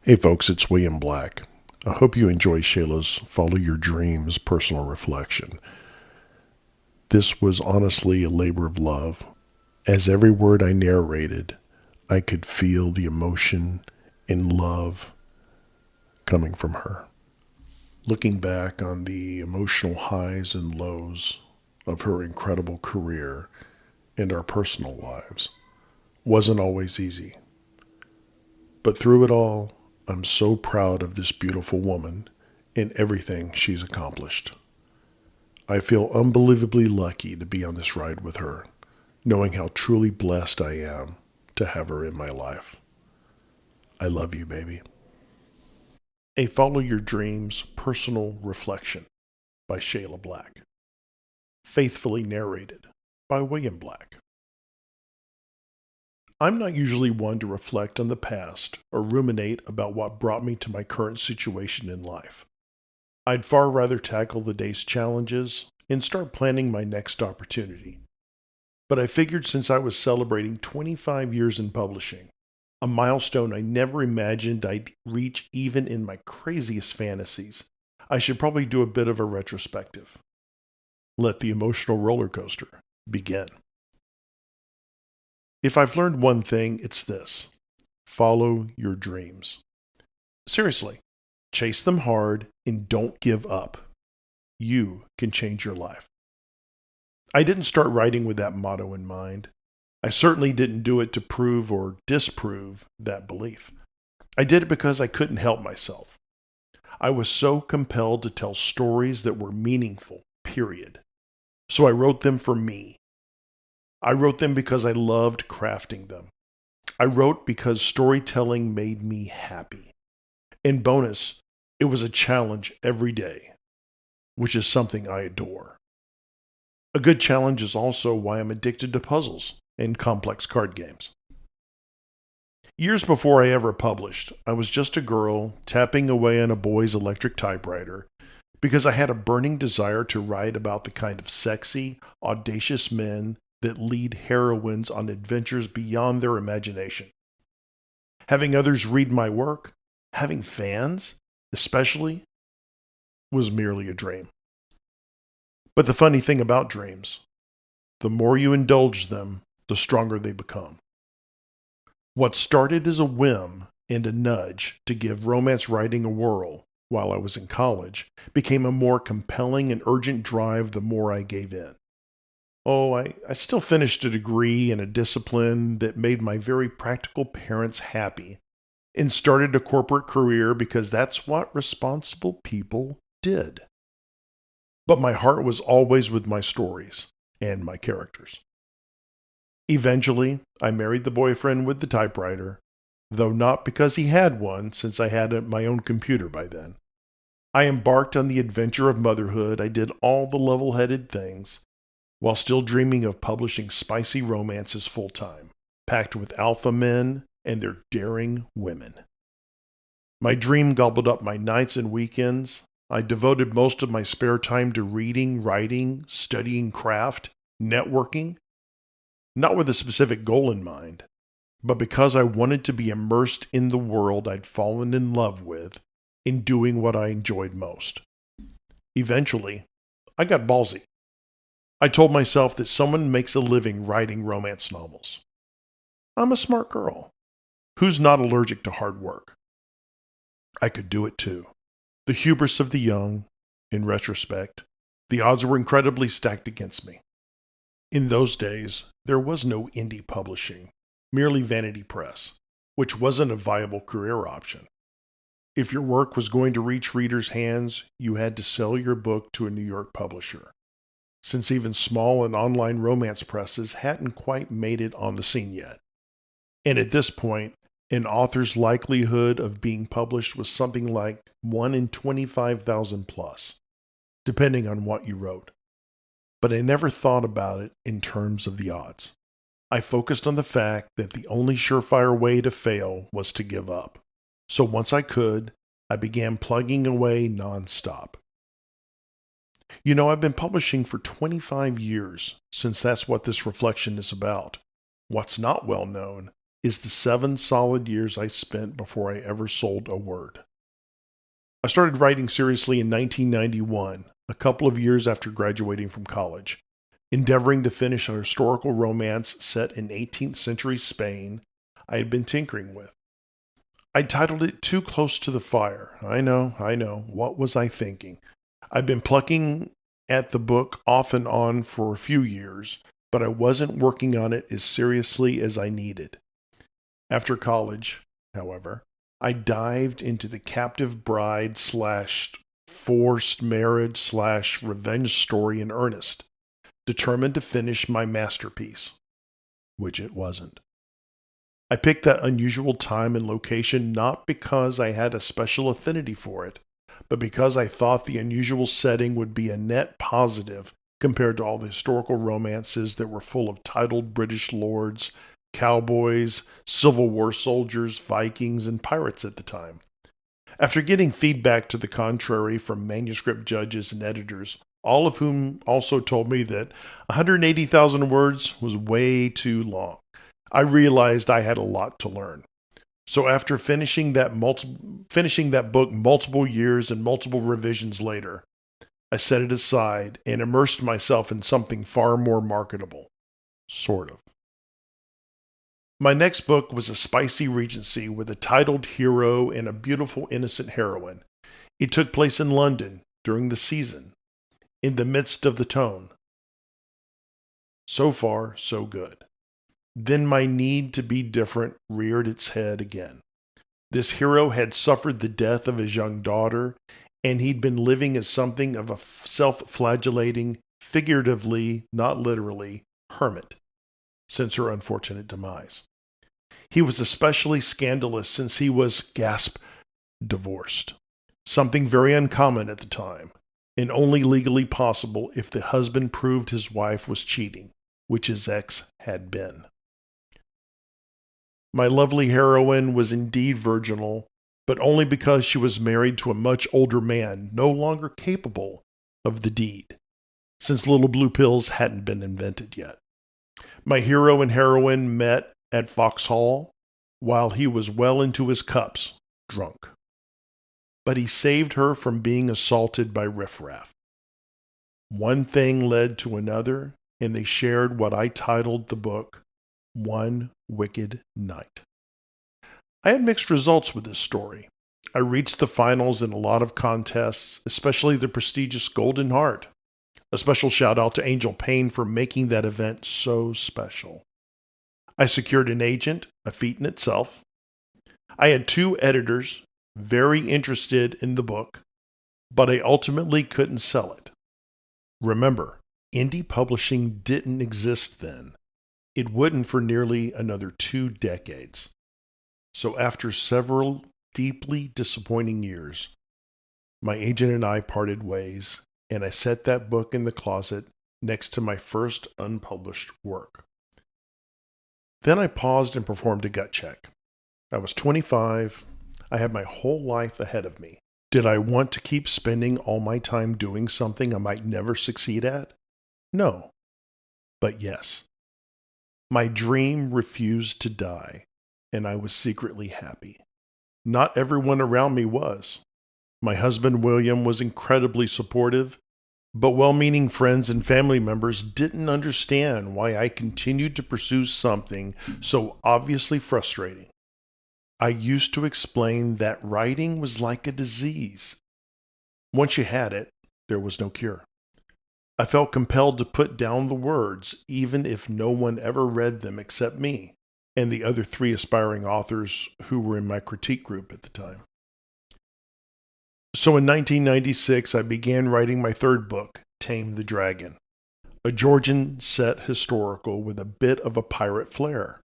Hey folks, it's William Black. I hope you enjoy Shayla's Follow Your Dreams personal reflection. This was honestly a labor of love. As every word I narrated, I could feel the emotion and love coming from her. Looking back on the emotional highs and lows of her incredible career and our personal lives wasn't always easy. But through it all, I'm so proud of this beautiful woman and everything she's accomplished. I feel unbelievably lucky to be on this ride with her, knowing how truly blessed I am to have her in my life. I love you, baby. A Follow Your Dreams Personal Reflection by Shayla Black. Faithfully narrated by William Black. I'm not usually one to reflect on the past or ruminate about what brought me to my current situation in life. I'd far rather tackle the day's challenges and start planning my next opportunity. But I figured since I was celebrating 25 years in publishing, a milestone I never imagined I'd reach even in my craziest fantasies, I should probably do a bit of a retrospective. Let the emotional roller coaster begin. If I've learned one thing, it's this: follow your dreams. Seriously, chase them hard and don't give up. You can change your life. I didn't start writing with that motto in mind. I certainly didn't do it to prove or disprove that belief. I did it because I couldn't help myself. I was so compelled to tell stories that were meaningful, period. So I wrote them for me. I wrote them because I loved crafting them. I wrote because storytelling made me happy. And bonus, it was a challenge every day, which is something I adore. A good challenge is also why I'm addicted to puzzles and complex card games. Years before I ever published, I was just a girl tapping away on a boy's electric typewriter because I had a burning desire to write about the kind of sexy, audacious men that lead heroines on adventures beyond their imagination. Having others read my work, having fans, especially, was merely a dream. But the funny thing about dreams, the more you indulge them, the stronger they become. What started as a whim and a nudge to give romance writing a whirl while I was in college became a more compelling and urgent drive the more I gave in. Oh, I still finished a degree in a discipline that made my very practical parents happy and started a corporate career because that's what responsible people did. But my heart was always with my stories and my characters. Eventually, I married the boyfriend with the typewriter, though not because he had one, since I had my own computer by then. I embarked on the adventure of motherhood. I did all the level-headed things, while still dreaming of publishing spicy romances full-time, packed with alpha men and their daring women. My dream gobbled up my nights and weekends. I devoted most of my spare time to reading, writing, studying craft, networking, not with a specific goal in mind, but because I wanted to be immersed in the world I'd fallen in love with in doing what I enjoyed most. Eventually, I got ballsy. I told myself that someone makes a living writing romance novels. I'm a smart girl. Who's not allergic to hard work? I could do it too. The hubris of the young, in retrospect, the odds were incredibly stacked against me. In those days, there was no indie publishing, merely vanity press, which wasn't a viable career option. If your work was going to reach readers' hands, you had to sell your book to a New York publisher, since even small and online romance presses hadn't quite made it on the scene yet. And at this point, an author's likelihood of being published was something like 1 in 25,000 plus, depending on what you wrote. But I never thought about it in terms of the odds. I focused on the fact that the only surefire way to fail was to give up. So once I could, I began plugging away nonstop. You know, I've been publishing for 25 years, since that's what this reflection is about. What's not well known is the 7 solid years I spent before I ever sold a word. I started writing seriously in 1991, a couple of years after graduating from college, endeavoring to finish a historical romance set in 18th century Spain I had been tinkering with. I titled it Too Close to the Fire. I know. What was I thinking? I'd been plucking at the book off and on for a few years, but I wasn't working on it as seriously as I needed. After college, however, I dived into the captive bride / forced marriage / revenge story in earnest, determined to finish my masterpiece, which it wasn't. I picked that unusual time and location not because I had a special affinity for it, but because I thought the unusual setting would be a net positive compared to all the historical romances that were full of titled British lords, cowboys, Civil War soldiers, Vikings, and pirates at the time. After getting feedback to the contrary from manuscript judges and editors, all of whom also told me that 180,000 words was way too long, I realized I had a lot to learn. So after finishing that book multiple years and multiple revisions later, I set it aside and immersed myself in something far more marketable. Sort of. My next book was a spicy regency with a titled hero and a beautiful innocent heroine. It took place in London during the season, in the midst of the tone. So far, so good. Then my need to be different reared its head again. This hero had suffered the death of his young daughter, and he'd been living as something of a self-flagellating, figuratively, not literally, hermit since her unfortunate demise. He was especially scandalous since he was, gasp, divorced, something very uncommon at the time, and only legally possible if the husband proved his wife was cheating, which his ex had been. My lovely heroine was indeed virginal, but only because she was married to a much older man, no longer capable of the deed, since little blue pills hadn't been invented yet. My hero and heroine met at Vauxhall while he was well into his cups, drunk. But he saved her from being assaulted by riffraff. One thing led to another, and they shared what I titled the book, One Wicked Night. I had mixed results with this story. I reached the finals in a lot of contests, especially the prestigious Golden Heart. A special shout out to Angel Payne for making that event so special. I secured an agent, a feat in itself. I had 2 editors very interested in the book, but I ultimately couldn't sell it. Remember, indie publishing didn't exist then. It wouldn't for nearly another 2 decades. So after several deeply disappointing years, my agent and I parted ways, and I set that book in the closet next to my first unpublished work. Then I paused and performed a gut check. I was 25. I had my whole life ahead of me. Did I want to keep spending all my time doing something I might never succeed at? No. But yes. My dream refused to die, and I was secretly happy. Not everyone around me was. My husband, William, was incredibly supportive, but well-meaning friends and family members didn't understand why I continued to pursue something so obviously frustrating. I used to explain that writing was like a disease. Once you had it, there was no cure. I felt compelled to put down the words, even if no one ever read them except me and the other 3 aspiring authors who were in my critique group at the time. So in 1996, I began writing my 3rd book, Tame the Dragon, a Georgian set historical with a bit of a pirate flair.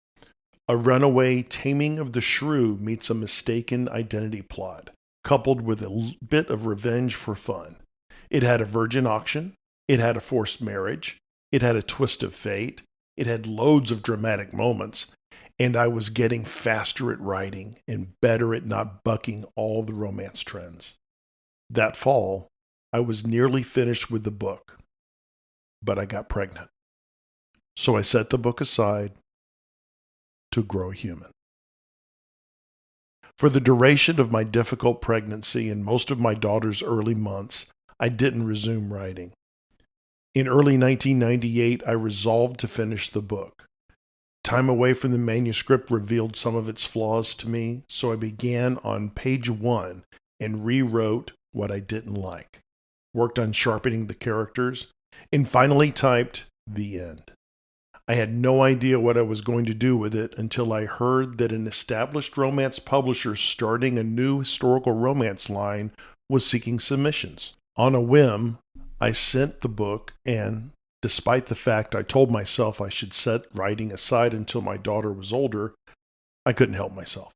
A runaway taming of the shrew meets a mistaken identity plot, coupled with a bit of revenge for fun. It had a virgin auction, it had a forced marriage, it had a twist of fate, it had loads of dramatic moments, and I was getting faster at writing and better at not bucking all the romance trends. That fall, I was nearly finished with the book, but I got pregnant. So I set the book aside, to grow human. For the duration of my difficult pregnancy and most of my daughter's early months, I didn't resume writing. In early 1998, I resolved to finish the book. Time away from the manuscript revealed some of its flaws to me, so I began on page 1 and rewrote what I didn't like, worked on sharpening the characters, and finally typed the end. I had no idea what I was going to do with it until I heard that an established romance publisher starting a new historical romance line was seeking submissions. On a whim, I sent the book and, despite the fact I told myself I should set writing aside until my daughter was older, I couldn't help myself.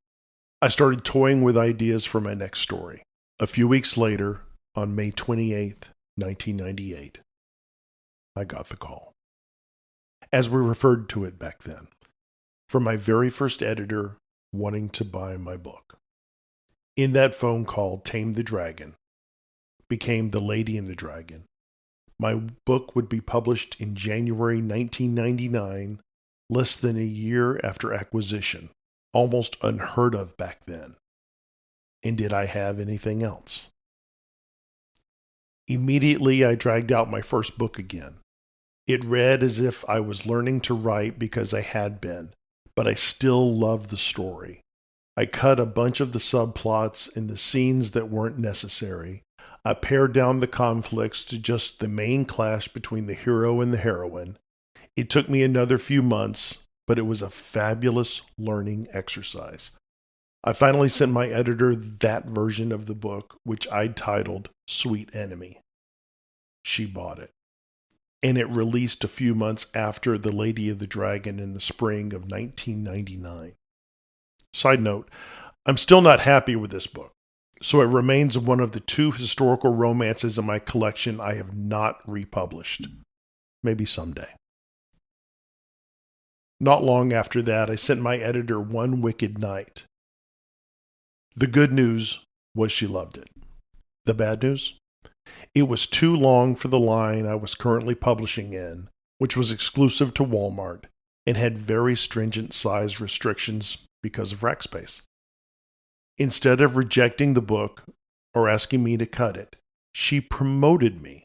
I started toying with ideas for my next story. A few weeks later, on May 28, 1998, I got the call, as we referred to it back then, from my very first editor wanting to buy my book. In that phone call, Tame the Dragon became The Lady and the Dragon. My book would be published in January 1999, less than a year after acquisition, almost unheard of back then. And did I have anything else? Immediately, I dragged out my first book again. It read as if I was learning to write because I had been, but I still loved the story. I cut a bunch of the subplots and the scenes that weren't necessary. I pared down the conflicts to just the main clash between the hero and the heroine. It took me another few months, but it was a fabulous learning exercise. I finally sent my editor that version of the book, which I'd titled Sweet Enemy. She bought it, and it released a few months after The Lady of the Dragon in the spring of 1999. Side note, I'm still not happy with this book, so it remains one of the 2 historical romances in my collection I have not republished. Maybe someday. Not long after that, I sent my editor One Wicked Night. The good news was she loved it. The bad news? It was too long for the line I was currently publishing in, which was exclusive to Walmart and had very stringent size restrictions because of rack space. Instead of rejecting the book or asking me to cut it, she promoted me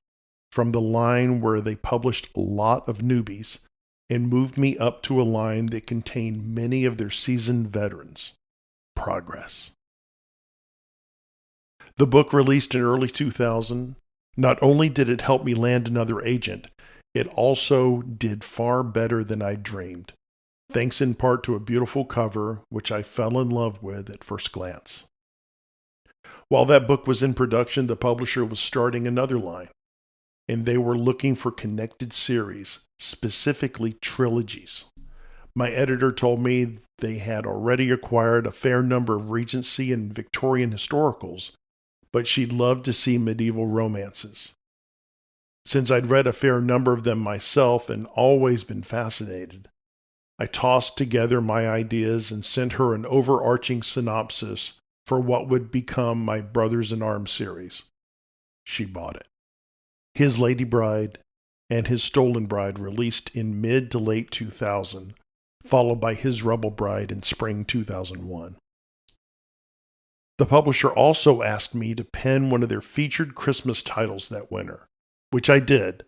from the line where they published a lot of newbies and moved me up to a line that contained many of their seasoned veterans. Progress. The book released in early 2000. Not only did it help me land another agent, it also did far better than I dreamed, thanks in part to a beautiful cover, which I fell in love with at first glance. While that book was in production, the publisher was starting another line, and they were looking for connected series, specifically trilogies. My editor told me they had already acquired a fair number of Regency and Victorian historicals, but she'd love to see medieval romances. Since I'd read a fair number of them myself and always been fascinated, I tossed together my ideas and sent her an overarching synopsis for what would become my Brothers in Arms series. She bought it. His Lady Bride and His Stolen Bride released in mid to late 2000, followed by His Rebel Bride in spring 2001. The publisher also asked me to pen one of their featured Christmas titles that winter, which I did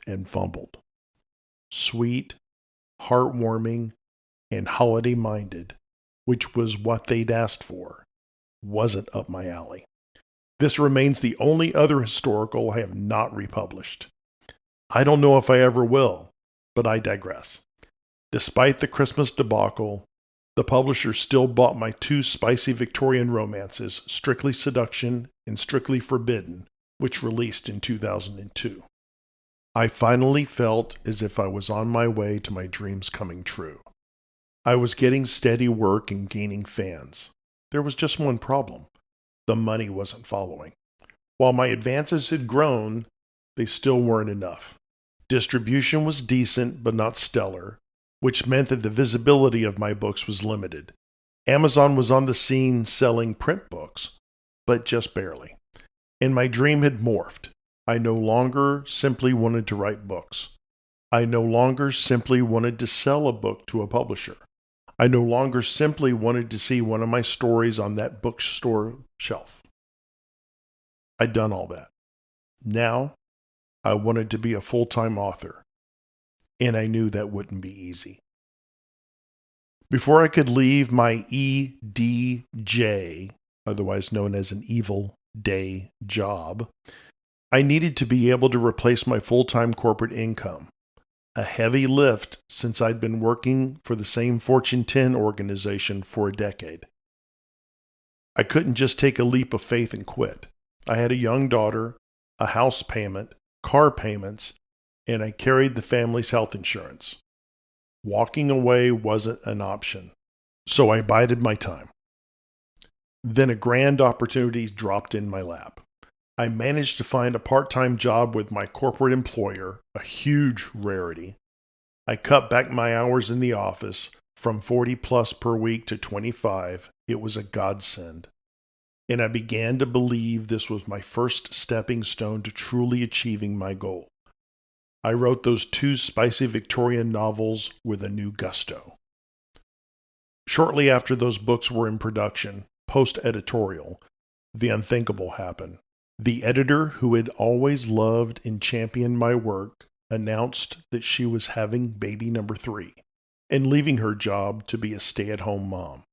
and fumbled. Sweet, heartwarming, and holiday-minded, which was what they'd asked for, wasn't up my alley. This remains the only other historical I have not republished. I don't know if I ever will, but I digress. Despite the Christmas debacle, the publisher still bought my 2 spicy Victorian romances, Strictly Seduction and Strictly Forbidden, which released in 2002. I finally felt as if I was on my way to my dreams coming true. I was getting steady work and gaining fans. There was just one problem. The money wasn't following. While my advances had grown, they still weren't enough. Distribution was decent but not stellar, which meant that the visibility of my books was limited. Amazon was on the scene selling print books, but just barely. And my dream had morphed. I no longer simply wanted to write books. I no longer simply wanted to sell a book to a publisher. I no longer simply wanted to see one of my stories on that bookstore shelf. I'd done all that. Now, I wanted to be a full-time author, and I knew that wouldn't be easy. Before I could leave my EDJ, otherwise known as an evil day job, I needed to be able to replace my full-time corporate income, a heavy lift since I'd been working for the same Fortune 10 organization for a decade. I couldn't just take a leap of faith and quit. I had a young daughter, a house payment, car payments, and I carried the family's health insurance. Walking away wasn't an option, so I bided my time. Then a grand opportunity dropped in my lap. I managed to find a part-time job with my corporate employer, a huge rarity. I cut back my hours in the office from 40 plus per week to 25. It was a godsend. And I began to believe this was my first stepping stone to truly achieving my goal. I wrote those 2 spicy Victorian novels with a new gusto. Shortly after those books were in production, post-editorial, the unthinkable happened. The editor who had always loved and championed my work announced that she was having baby number 3 and leaving her job to be a stay-at-home mom.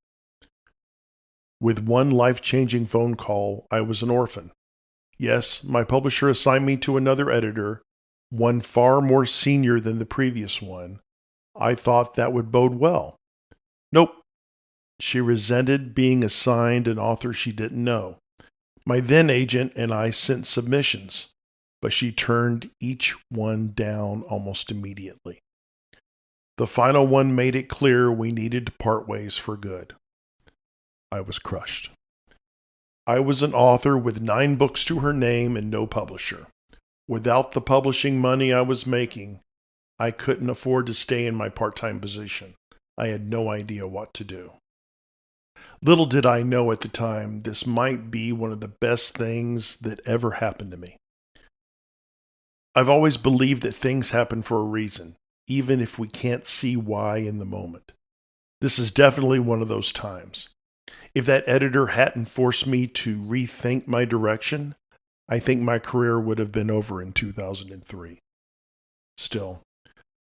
With one life-changing phone call, I was an orphan. Yes, my publisher assigned me to another editor, one far more senior than the previous one. I thought that would bode well. Nope. She resented being assigned an author she didn't know. My then agent and I sent submissions, but she turned each one down almost immediately. The final one made it clear we needed to part ways for good. I was crushed. I was an author with 9 books to her name and no publisher. Without the publishing money I was making, I couldn't afford to stay in my part-time position. I had no idea what to do. Little did I know at the time this might be one of the best things that ever happened to me. I've always believed that things happen for a reason, even if we can't see why in the moment. This is definitely one of those times. If that editor hadn't forced me to rethink my direction, I think my career would have been over in 2003. Still,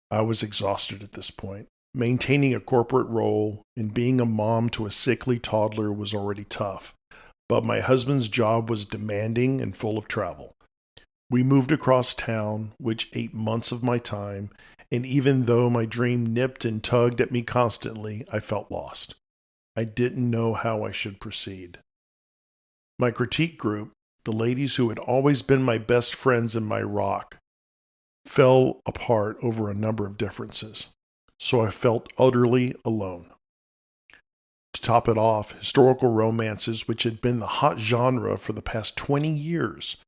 I was exhausted at this point. Maintaining a corporate role and being a mom to a sickly toddler was already tough, but my husband's job was demanding and full of travel. We moved across town, which ate months of my time, and even though my dream nipped and tugged at me constantly, I felt lost. I didn't know how I should proceed. My critique group, the ladies who had always been my best friends in my rock, fell apart over a number of differences, so I felt utterly alone. To top it off, historical romances, which had been the hot genre for the past 20 years,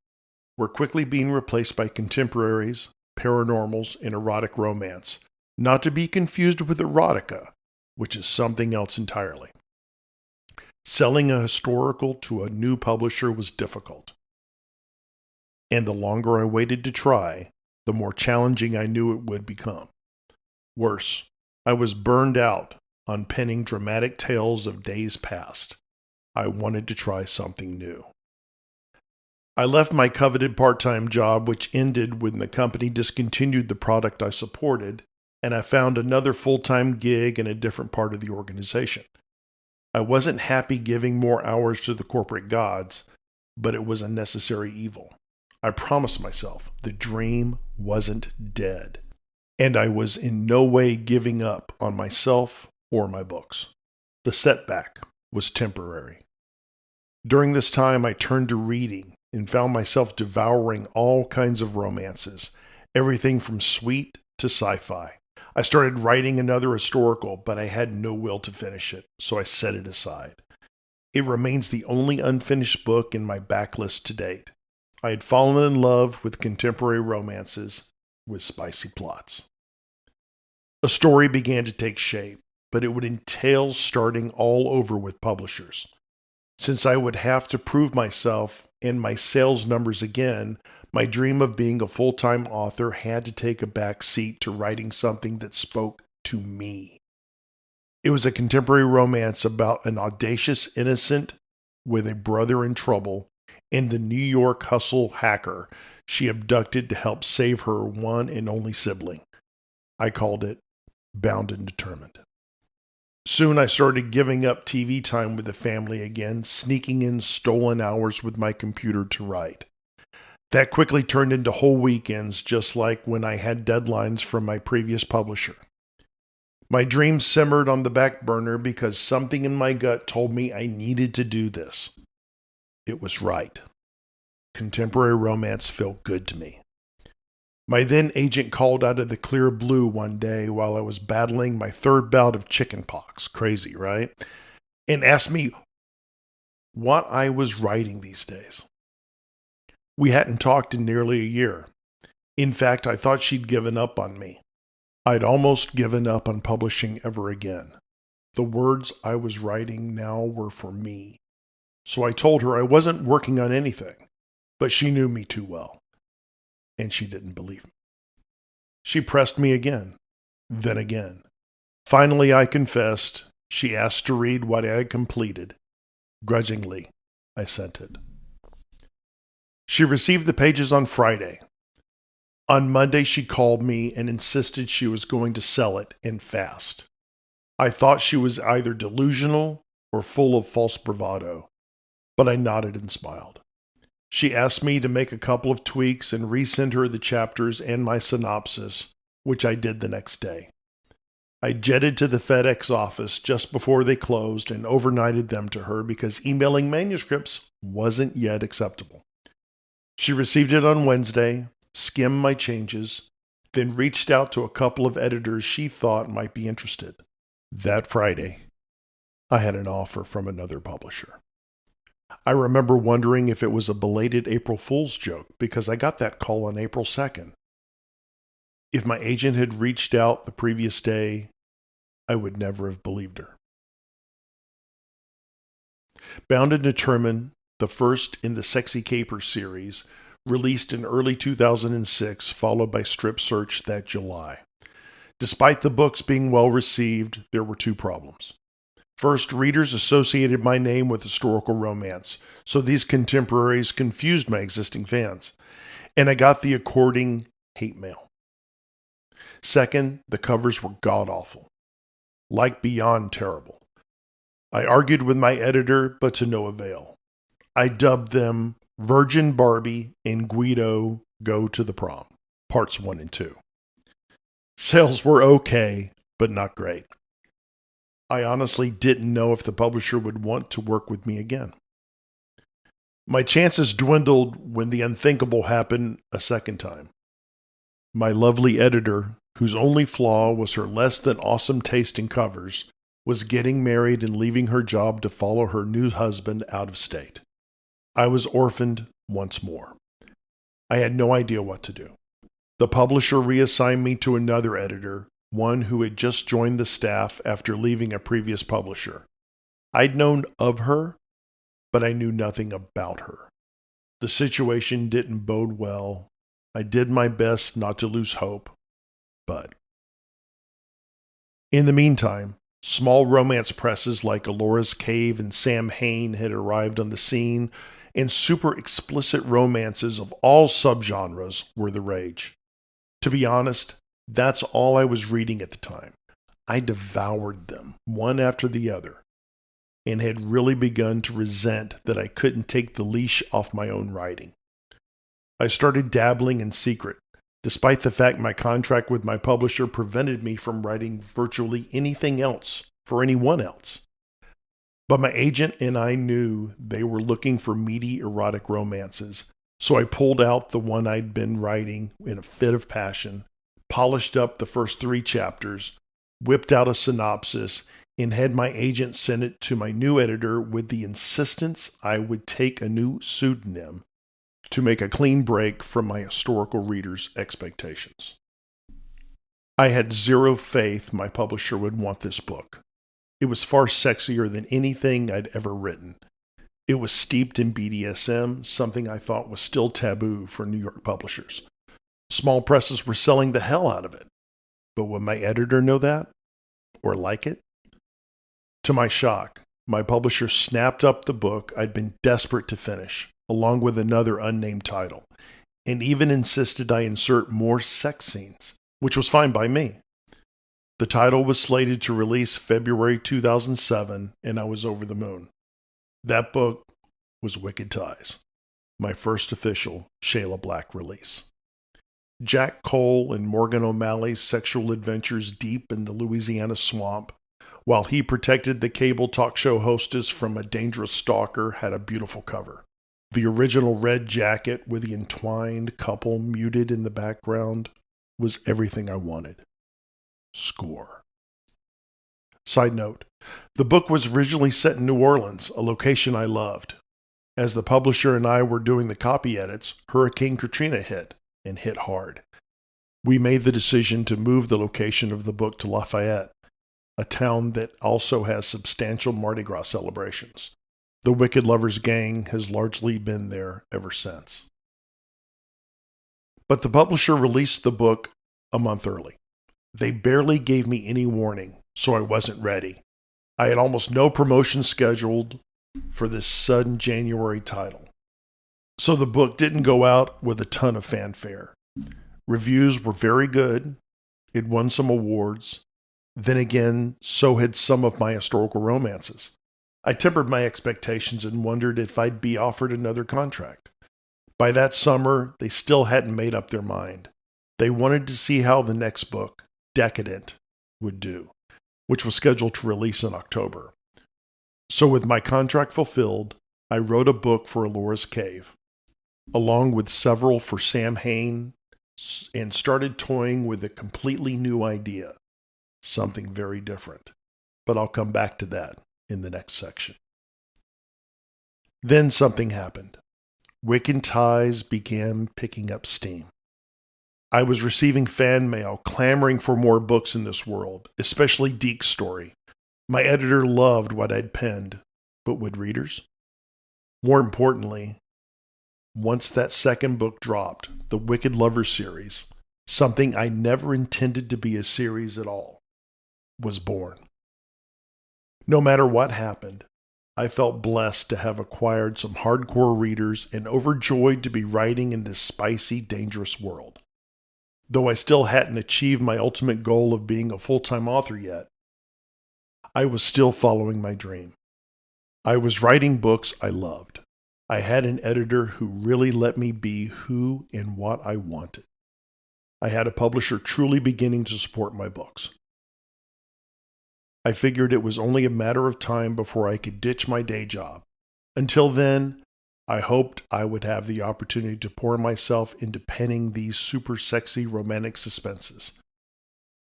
were quickly being replaced by contemporaries, paranormals, and erotic romance, not to be confused with erotica, which is something else entirely. Selling a historical to a new publisher was difficult. And the longer I waited to try, the more challenging I knew it would become. Worse, I was burned out on penning dramatic tales of days past. I wanted to try something new. I left my coveted part-time job, which ended when the company discontinued the product I supported, and I found another full-time gig in a different part of the organization. I wasn't happy giving more hours to the corporate gods, but it was a necessary evil. I promised myself the dream wasn't dead, and I was in no way giving up on myself or my books. The setback was temporary. During this time, I turned to reading and found myself devouring all kinds of romances, everything from sweet to sci-fi. I started writing another historical, but I had no will to finish it, so I set it aside. It remains the only unfinished book in my backlist to date. I had fallen in love with contemporary romances with spicy plots. A story began to take shape, but it would entail starting all over with publishers. Since I would have to prove myself and my sales numbers again, my dream of being a full-time author had to take a back seat to writing something that spoke to me. It was a contemporary romance about an audacious innocent with a brother in trouble and the New York hustle hacker she abducted to help save her one and only sibling. I called it Bound and Determined. Soon I started giving up TV time with the family again, sneaking in stolen hours with my computer to write. That quickly turned into whole weekends, just like when I had deadlines from my previous publisher. My dreams simmered on the back burner because something in my gut told me I needed to do this. It was right. Contemporary romance felt good to me. My then agent called out of the clear blue one day while I was battling my third bout of chicken pox. Crazy, right? And asked me what I was writing these days. We hadn't talked in nearly a year. In fact, I thought she'd given up on me. I'd almost given up on publishing ever again. The words I was writing now were for me. So I told her I wasn't working on anything, but she knew me too well. And she didn't believe me. She pressed me again, then again. Finally, I confessed. She asked to read what I had completed. Grudgingly, I sent it. She received the pages on Friday. On Monday, she called me and insisted she was going to sell it and fast. I thought she was either delusional or full of false bravado, but I nodded and smiled. She asked me to make a couple of tweaks and resend her the chapters and my synopsis, which I did the next day. I jetted to the FedEx office just before they closed and overnighted them to her because emailing manuscripts wasn't yet acceptable. She received it on Wednesday, skimmed my changes, then reached out to a couple of editors she thought might be interested. That Friday, I had an offer from another publisher. I remember wondering if it was a belated April Fool's joke because I got that call on April 2nd. If my agent had reached out the previous day, I would never have believed her. Bound and Determined, the first in the Sexy Caper series, released in early 2006, followed by Strip Search that July. Despite the books being well received, there were two problems. First, readers associated my name with historical romance, so these contemporaries confused my existing fans, and I got the according hate mail. Second, the covers were god-awful, like beyond terrible. I argued with my editor, but to no avail. I dubbed them Virgin Barbie and Guido Go to the Prom, parts 1 and 2. Sales were okay, but not great. I honestly didn't know if the publisher would want to work with me again. My chances dwindled when the unthinkable happened a second time. My lovely editor, whose only flaw was her less than awesome taste in covers, was getting married and leaving her job to follow her new husband out of state. I was orphaned once more. I had no idea what to do. The publisher reassigned me to another editor, one who had just joined the staff after leaving a previous publisher. I'd known of her, but I knew nothing about her. The situation didn't bode well. I did my best not to lose hope, but in the meantime, small romance presses like Alora's Cave and Sam Hain had arrived on the scene, and super explicit romances of all subgenres were the rage. To be honest, that's all I was reading at the time. I devoured them, one after the other, and had really begun to resent that I couldn't take the leash off my own writing. I started dabbling in secret, despite the fact my contract with my publisher prevented me from writing virtually anything else for anyone else. But my agent and I knew they were looking for meaty erotic romances, so I pulled out the one I'd been writing in a fit of passion, polished up the first 3 chapters, whipped out a synopsis, and had my agent send it to my new editor with the insistence I would take a new pseudonym to make a clean break from my historical readers' expectations. I had zero faith my publisher would want this book. It was far sexier than anything I'd ever written. It was steeped in BDSM, something I thought was still taboo for New York publishers. Small presses were selling the hell out of it. But would my editor know that? Or like it? To my shock, my publisher snapped up the book I'd been desperate to finish, along with another unnamed title, and even insisted I insert more sex scenes, which was fine by me. The title was slated to release February 2007, and I was over the moon. That book was Wicked Ties, my first official Shayla Black release. Jack Cole and Morgan O'Malley's sexual adventures deep in the Louisiana swamp, while he protected the cable talk show hostess from a dangerous stalker, had a beautiful cover. The original red jacket with the entwined couple muted in the background was everything I wanted. Score. Side note, the book was originally set in New Orleans, a location I loved. As the publisher and I were doing the copy edits, Hurricane Katrina hit, and hit hard. We made the decision to move the location of the book to Lafayette, a town that also has substantial Mardi Gras celebrations. The Wicked Lovers gang has largely been there ever since. But the publisher released the book a month early. They barely gave me any warning, so I wasn't ready. I had almost no promotion scheduled for this sudden January title. So the book didn't go out with a ton of fanfare. Reviews were very good. It won some awards. Then again, so had some of my historical romances. I tempered my expectations and wondered if I'd be offered another contract. By that summer, they still hadn't made up their mind. They wanted to see how the next book, Decadent, would do, which was scheduled to release in October. So with my contract fulfilled, I wrote a book for Alora's Cave, along with several for Sam Hain, and started toying with a completely new idea, something very different. But I'll come back to that in the next section. Then something happened. Wicked Ties began picking up steam. I was receiving fan mail clamoring for more books in this world, especially Deke's story. My editor loved what I'd penned, but would readers? More importantly, once that second book dropped, the Wicked Lovers series, something I never intended to be a series at all, was born. No matter what happened, I felt blessed to have acquired some hardcore readers and overjoyed to be writing in this spicy, dangerous world. Though I still hadn't achieved my ultimate goal of being a full-time author yet, I was still following my dream. I was writing books I loved. I had an editor who really let me be who and what I wanted. I had a publisher truly beginning to support my books. I figured it was only a matter of time before I could ditch my day job. Until then, I hoped I would have the opportunity to pour myself into penning these super sexy romantic suspenses.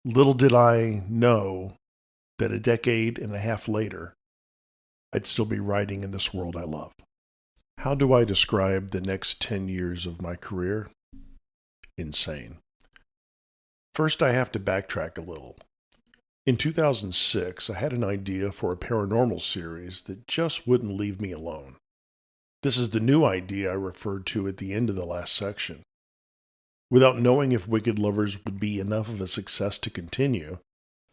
Little did I know that a decade and a half later, I'd still be writing in this world I love. How do I describe the next 10 years of my career? Insane. First, I have to backtrack a little. In 2006, I had an idea for a paranormal series that just wouldn't leave me alone. This is the new idea I referred to at the end of the last section. Without knowing if Wicked Lovers would be enough of a success to continue,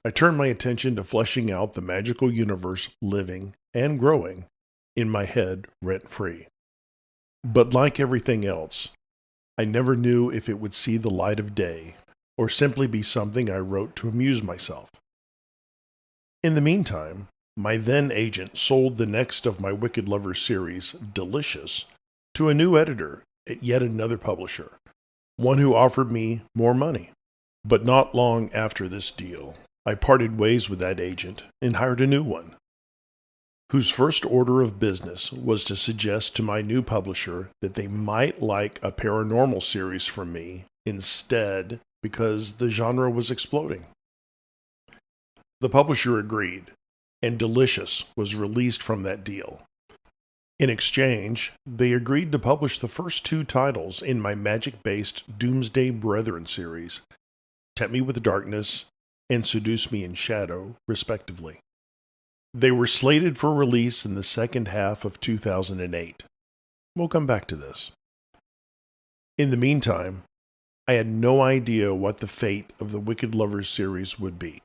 I turned my attention to fleshing out the magical universe living and growing in my head rent-free. But like everything else, I never knew if it would see the light of day or simply be something I wrote to amuse myself. In the meantime, my then agent sold the next of my Wicked Lovers series, Delicious, to a new editor at yet another publisher, one who offered me more money. But not long after this deal, I parted ways with that agent and hired a new one, whose first order of business was to suggest to my new publisher that they might like a paranormal series from me instead because the genre was exploding. The publisher agreed, and Delicious was released from that deal. In exchange, they agreed to publish the first two titles in my magic-based Doomsday Brethren series, Tempt Me with Darkness and Seduce Me in Shadow, respectively. They were slated for release in the second half of 2008. We'll come back to this. In the meantime, I had no idea what the fate of the Wicked Lovers series would be.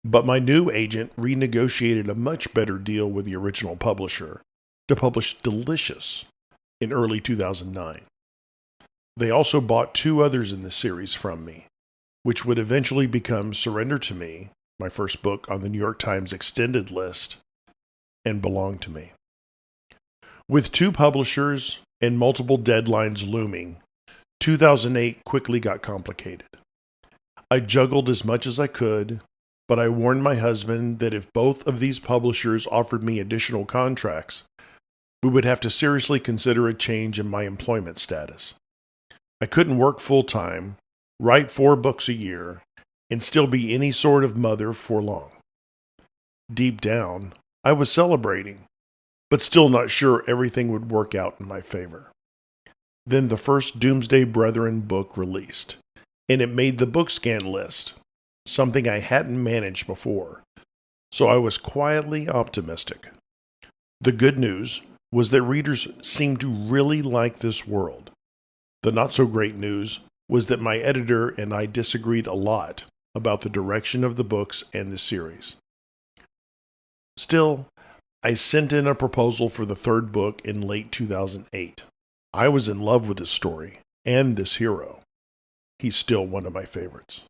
But my new agent renegotiated a much better deal with the original publisher to publish Delicious in early 2009. They also bought 2 others in the series from me, which would eventually become Surrender to Me, my first book on the New York Times extended list, and Belong to Me. With 2 publishers and multiple deadlines looming, 2008 quickly got complicated. I juggled as much as I could, but I warned my husband that if both of these publishers offered me additional contracts, we would have to seriously consider a change in my employment status. I couldn't work full-time, write 4 books a year, and still be any sort of mother for long. Deep down, I was celebrating, but still not sure everything would work out in my favor. Then the first Doomsday Brethren book released, and it made the BookScan list, something I hadn't managed before, so I was quietly optimistic. The good news was that readers seemed to really like this world. The not-so-great news was that my editor and I disagreed a lot about the direction of the books and the series. Still, I sent in a proposal for the 3rd book in late 2008. I was in love with this story and this hero. He's still one of my favorites.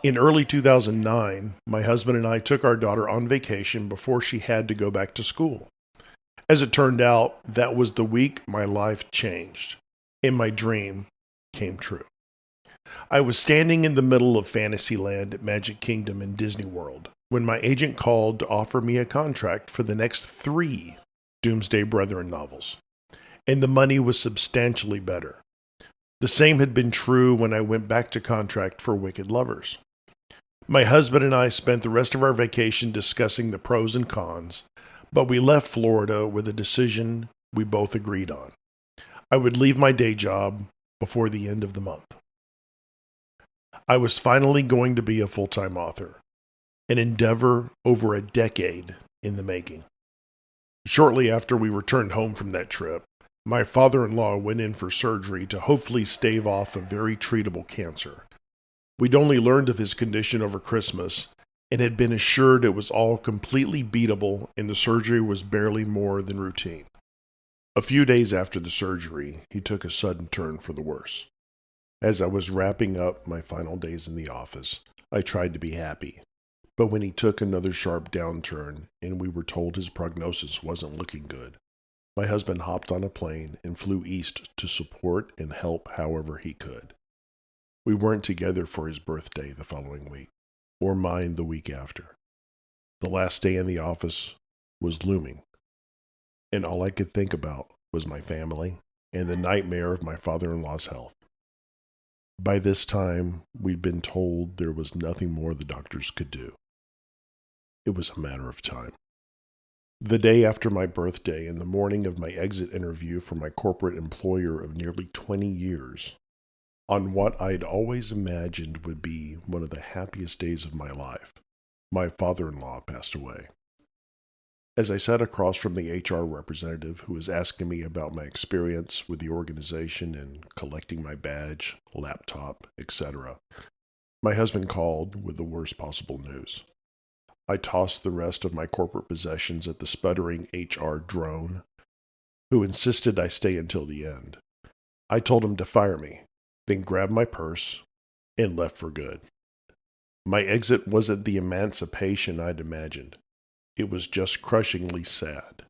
In early 2009, my husband and I took our daughter on vacation before she had to go back to school. As it turned out, that was the week my life changed, and my dream came true. I was standing in the middle of Fantasyland at Magic Kingdom in Disney World when my agent called to offer me a contract for the next 3 Doomsday Brethren novels, and the money was substantially better. The same had been true when I went back to contract for Wicked Lovers. My husband and I spent the rest of our vacation discussing the pros and cons, but we left Florida with a decision we both agreed on. I would leave my day job before the end of the month. I was finally going to be a full-time author, an endeavor over a decade in the making. Shortly after we returned home from that trip, my father-in-law went in for surgery to hopefully stave off a very treatable cancer. We'd only learned of his condition over Christmas and had been assured it was all completely beatable and the surgery was barely more than routine. A few days after the surgery, he took a sudden turn for the worse. As I was wrapping up my final days in the office, I tried to be happy. But when he took another sharp downturn and we were told his prognosis wasn't looking good, my husband hopped on a plane and flew east to support and help however he could. We weren't together for his birthday the following week, or mine the week after. The last day in the office was looming, and all I could think about was my family and the nightmare of my father-in-law's health. By this time, we'd been told there was nothing more the doctors could do. It was a matter of time. The day after my birthday and the morning of my exit interview for my corporate employer of nearly 20 years, on what I'd always imagined would be one of the happiest days of my life, my father-in-law passed away. As I sat across from the HR representative who was asking me about my experience with the organization and collecting my badge, laptop, etc., my husband called with the worst possible news. I tossed the rest of my corporate possessions at the sputtering HR drone, who insisted I stay until the end. I told him to fire me, then grabbed my purse and left for good. My exit wasn't the emancipation I'd imagined. It was just crushingly sad.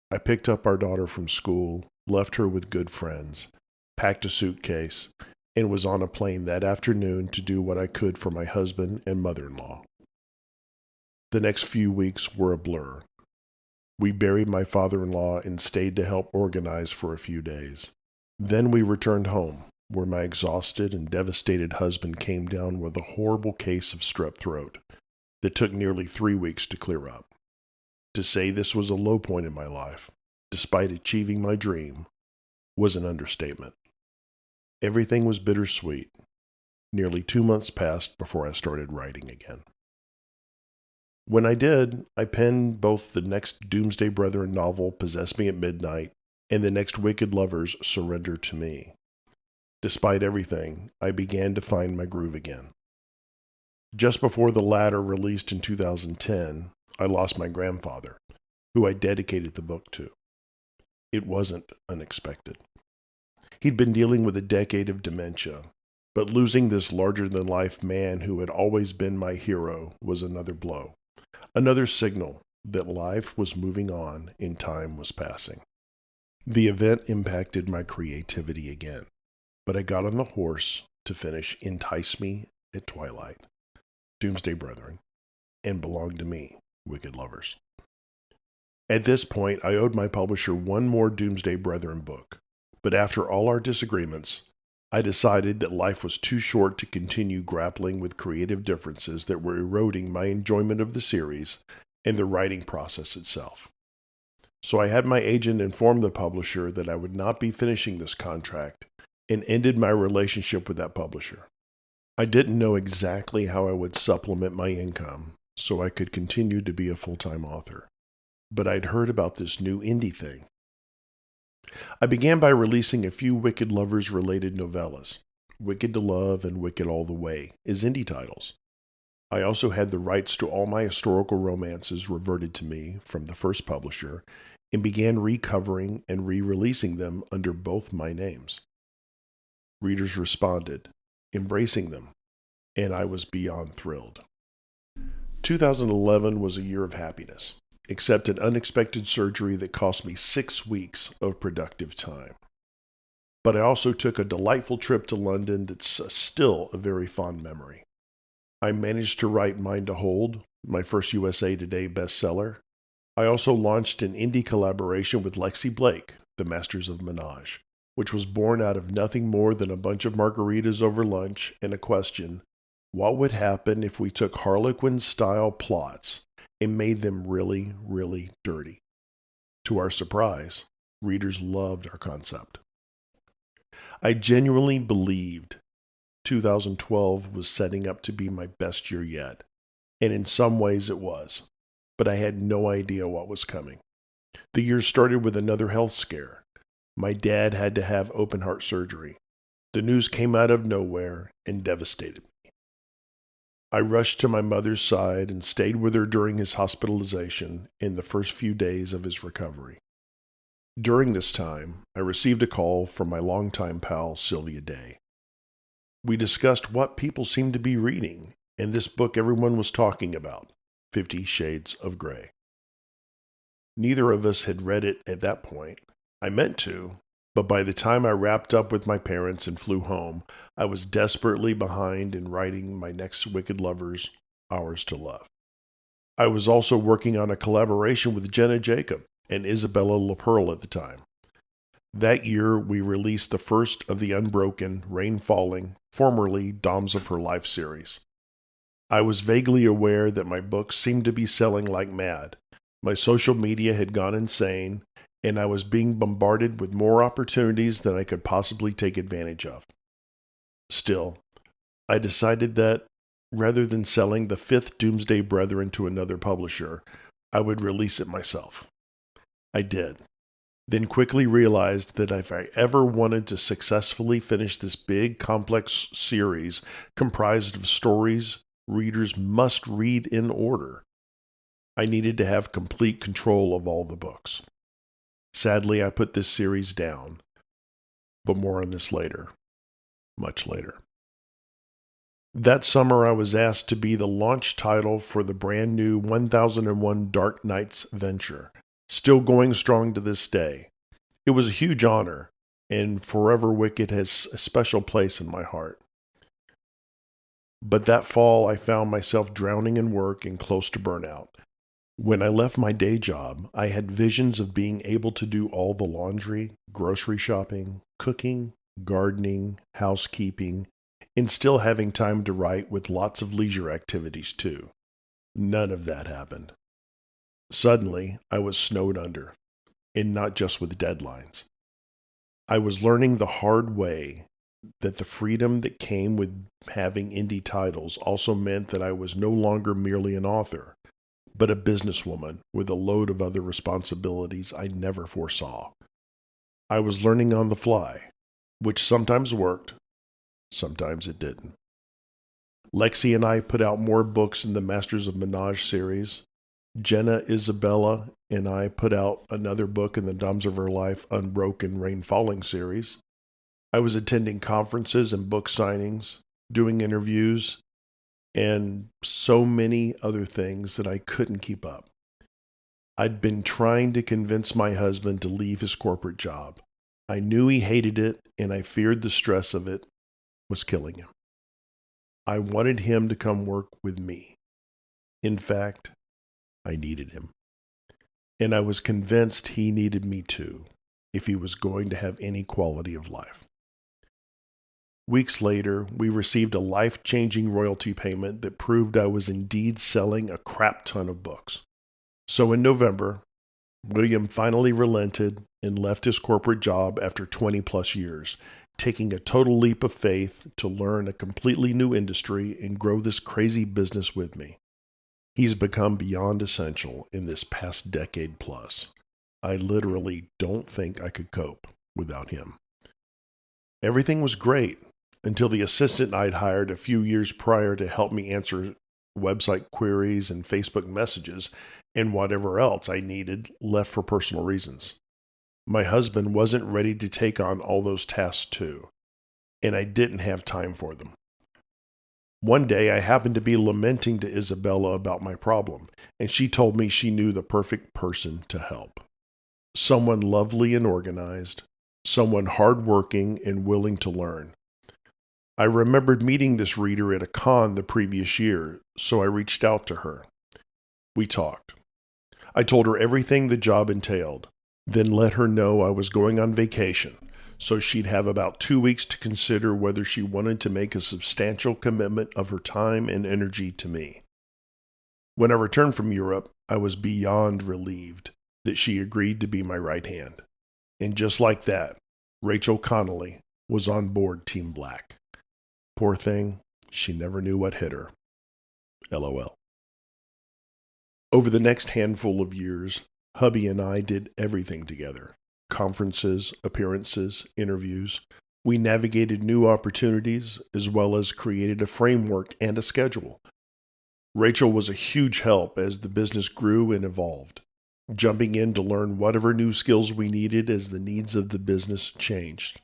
I picked up our daughter from school, left her with good friends, packed a suitcase, and was on a plane that afternoon to do what I could for my husband and mother-in-law. The next few weeks were a blur. We buried my father-in-law and stayed to help organize for a few days. Then we returned home, where my exhausted and devastated husband came down with a horrible case of strep throat that took nearly 3 weeks to clear up. To say this was a low point in my life, despite achieving my dream, was an understatement. Everything was bittersweet. Nearly 2 months passed before I started writing again. When I did, I penned both the next Doomsday Brethren novel, Possess Me at Midnight, and the next Wicked Lovers, Surrender to Me. Despite everything, I began to find my groove again. Just before the latter released in 2010, I lost my grandfather, who I dedicated the book to. It wasn't unexpected. He'd been dealing with a decade of dementia, but losing this larger-than-life man who had always been my hero was another blow, another signal that life was moving on and time was passing. The event impacted my creativity again, but I got on the horse to finish Entice Me at Twilight, Doomsday Brethren, and Belong to Me, Wicked Lovers. At this point, I owed my publisher one more Doomsday Brethren book, but after all our disagreements, I decided that life was too short to continue grappling with creative differences that were eroding my enjoyment of the series and the writing process itself. So I had my agent inform the publisher that I would not be finishing this contract and ended my relationship with that publisher. I didn't know exactly how I would supplement my income so I could continue to be a full-time author, but I'd heard about this new indie thing. I began by releasing a few Wicked Lovers-related novellas, Wicked to Love and Wicked All the Way, as indie titles. I also had the rights to all my historical romances reverted to me from the first publisher and began recovering and re-releasing them under both my names. Readers responded, embracing them, and I was beyond thrilled. 2011 was a year of happiness, except an unexpected surgery that cost me 6 weeks of productive time. But I also took a delightful trip to London that's still a very fond memory. I managed to write Mind to Hold, my first USA Today bestseller. I also launched an indie collaboration with Lexi Blake, the Masters of Menage, which was born out of nothing more than a bunch of margaritas over lunch and a question: what would happen if we took Harlequin-style plots and made them really, really dirty? To our surprise, readers loved our concept. I genuinely believed 2012 was setting up to be my best year yet, and in some ways it was, but I had no idea what was coming. The year started with another health scare. My dad had to have open-heart surgery. The news came out of nowhere and devastated me. I rushed to my mother's side and stayed with her during his hospitalization in the first few days of his recovery. During this time, I received a call from my longtime pal, Sylvia Day. We discussed what people seemed to be reading, and this book everyone was talking about, 50 Shades of Grey. Neither of us had read it at that point. I meant to, but by the time I wrapped up with my parents and flew home, I was desperately behind in writing my next Wicked Lovers, Ours to Love. I was also working on a collaboration with Jenna Jacob and Isabella LaPearl at the time. That year, we released the first of the Unbroken, Rain Falling, formerly Doms of Her Life series. I was vaguely aware that my books seemed to be selling like mad. My social media had gone insane, and I was being bombarded with more opportunities than I could possibly take advantage of. Still, I decided that, rather than selling the 5th Doomsday Brethren to another publisher, I would release it myself. I did, then quickly realized that if I ever wanted to successfully finish this big, complex series comprised of stories readers must read in order, I needed to have complete control of all the books. Sadly, I put this series down, but more on this later, much later. That summer, I was asked to be the launch title for the brand new 1001 Dark Nights venture, still going strong to this day. It was a huge honor, and Forever Wicked has a special place in my heart. But that fall, I found myself drowning in work and close to burnout. When I left my day job, I had visions of being able to do all the laundry, grocery shopping, cooking, gardening, housekeeping, and still having time to write with lots of leisure activities too. None of that happened. Suddenly, I was snowed under, and not just with deadlines. I was learning the hard way that the freedom that came with having indie titles also meant that I was no longer merely an author, but a businesswoman with a load of other responsibilities I never foresaw. I was learning on the fly, which sometimes worked, sometimes it didn't. Lexi and I put out more books in the Masters of Menage series. Jenna, Isabella, and I put out another book in the Doms of Her Life Unbroken Rain Falling series. I was attending conferences and book signings, doing interviews, and so many other things that I couldn't keep up. I'd been trying to convince my husband to leave his corporate job. I knew he hated it, and I feared the stress of it was killing him. I wanted him to come work with me. In fact, I needed him. And I was convinced he needed me too, if he was going to have any quality of life. Weeks later, we received a life-changing royalty payment that proved I was indeed selling a crap ton of books. So in November, William finally relented and left his corporate job after 20 plus years, taking a total leap of faith to learn a completely new industry and grow this crazy business with me. He's become beyond essential in this past decade plus. I literally don't think I could cope without him. Everything was great until the assistant I'd hired a few years prior to help me answer website queries and Facebook messages and whatever else I needed left for personal reasons. My husband wasn't ready to take on all those tasks too, and I didn't have time for them. One day I happened to be lamenting to Isabella about my problem, and she told me she knew the perfect person to help. Someone lovely and organized, someone hardworking and willing to learn. I remembered meeting this reader at a con the previous year, so I reached out to her. We talked. I told her everything the job entailed, then let her know I was going on vacation, so she'd have about 2 weeks to consider whether she wanted to make a substantial commitment of her time and energy to me. When I returned from Europe, I was beyond relieved that she agreed to be my right hand. And just like that, Rachel Connolly was on board Team Black. Poor thing, she never knew what hit her. LOL. Over the next handful of years, hubby and I did everything together. Conferences, appearances, interviews. We navigated new opportunities as well as created a framework and a schedule. Rachel was a huge help as the business grew and evolved, jumping in to learn whatever new skills we needed as the needs of the business changed.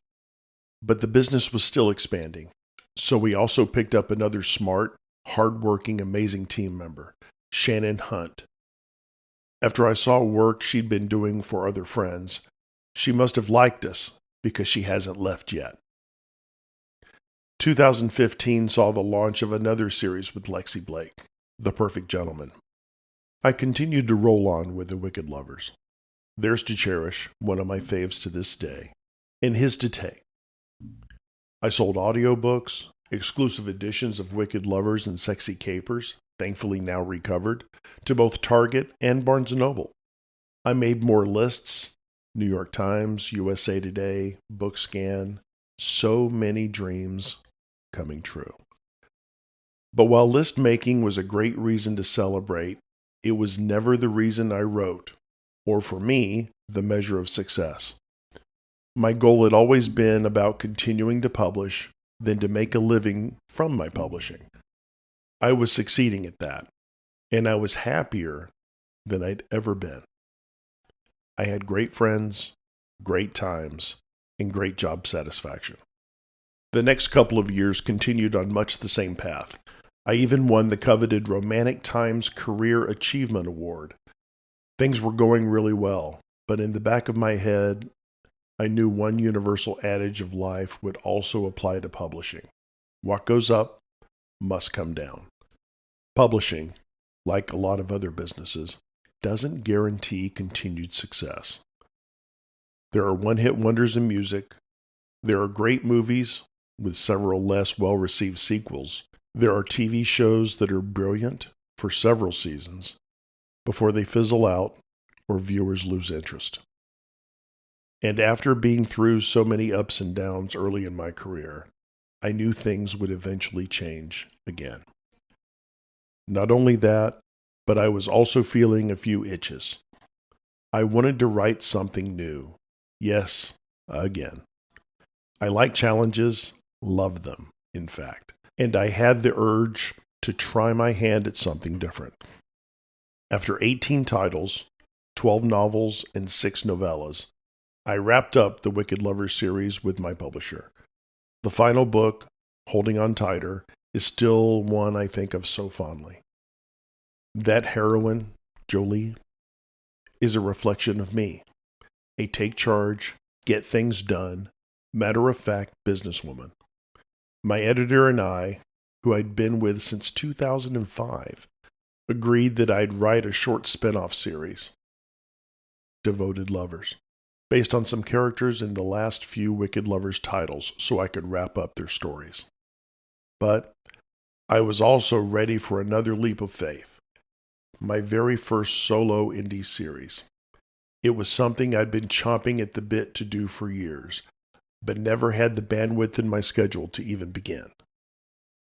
But the business was still expanding, so we also picked up another smart, hardworking, amazing team member, Shannon Hunt. After I saw work she'd been doing for other friends, she must have liked us because she hasn't left yet. 2015 saw the launch of another series with Lexi Blake, The Perfect Gentleman. I continued to roll on with The Wicked Lovers. Theirs to Cherish, one of my faves to this day, and His to Take. I sold audiobooks, exclusive editions of Wicked Lovers and Sexy Capers, thankfully now recovered, to both Target and Barnes & Noble. I made more lists, New York Times, USA Today, BookScan, so many dreams coming true. But while list making was a great reason to celebrate, it was never the reason I wrote, or for me, the measure of success. My goal had always been about continuing to publish than to make a living from my publishing. I was succeeding at that, and I was happier than I'd ever been. I had great friends, great times, and great job satisfaction. The next couple of years continued on much the same path. I even won the coveted Romantic Times Career Achievement Award. Things were going really well, but in the back of my head, I knew one universal adage of life would also apply to publishing. What goes up must come down. Publishing, like a lot of other businesses, doesn't guarantee continued success. There are one-hit wonders in music. There are great movies with several less well-received sequels. There are TV shows that are brilliant for several seasons before they fizzle out or viewers lose interest. And after being through so many ups and downs early in my career, I knew things would eventually change again. Not only that, but I was also feeling a few itches. I wanted to write something new. Yes, again. I like challenges, love them, in fact. and I had the urge to try my hand at something different. After 18 titles, 12 novels, and 6 novellas, I wrapped up the Wicked Lovers series with my publisher. The final book, Holding On Tighter, is still one I think of so fondly. That heroine, Jolie, is a reflection of me, a take charge, get things done, matter-of-fact businesswoman. My editor and I, who I'd been with since 2005, agreed that I'd write a short spin-off series, Devoted Lovers, based on some characters in the last few Wicked Lovers titles so I could wrap up their stories. But I was also ready for another leap of faith, my very first solo indie series. It was something I'd been chomping at the bit to do for years, but never had the bandwidth in my schedule to even begin.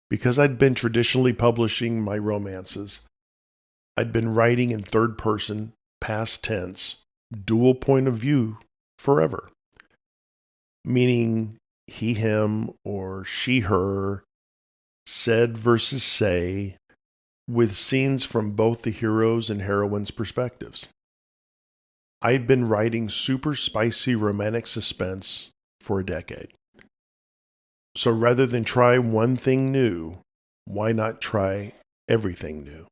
Because I'd been traditionally publishing my romances, I'd been writing in third person, past tense, dual point of view forever. Meaning he, him, or she, her, said versus say, with scenes from both the heroes' and heroines' perspectives. I'd been writing super spicy romantic suspense for a decade. So rather than try one thing new, why not try everything new?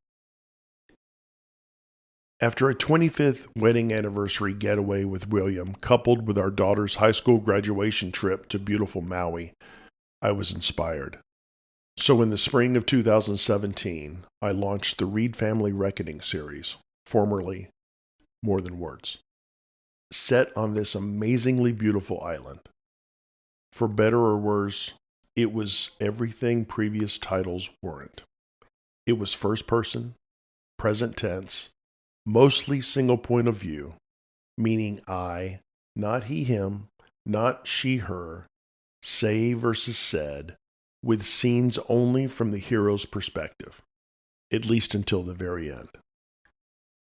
After a 25th wedding anniversary getaway with William, coupled with our daughter's high school graduation trip to beautiful Maui, I was inspired. So in the spring of 2017, I launched the Reed Family Reckoning series, formerly More Than Words, set on this amazingly beautiful island. For better or worse, it was everything previous titles weren't. It was first person, present tense, mostly single point of view, meaning I, not he, him, not she, her, say versus said, with scenes only from the hero's perspective, at least until the very end.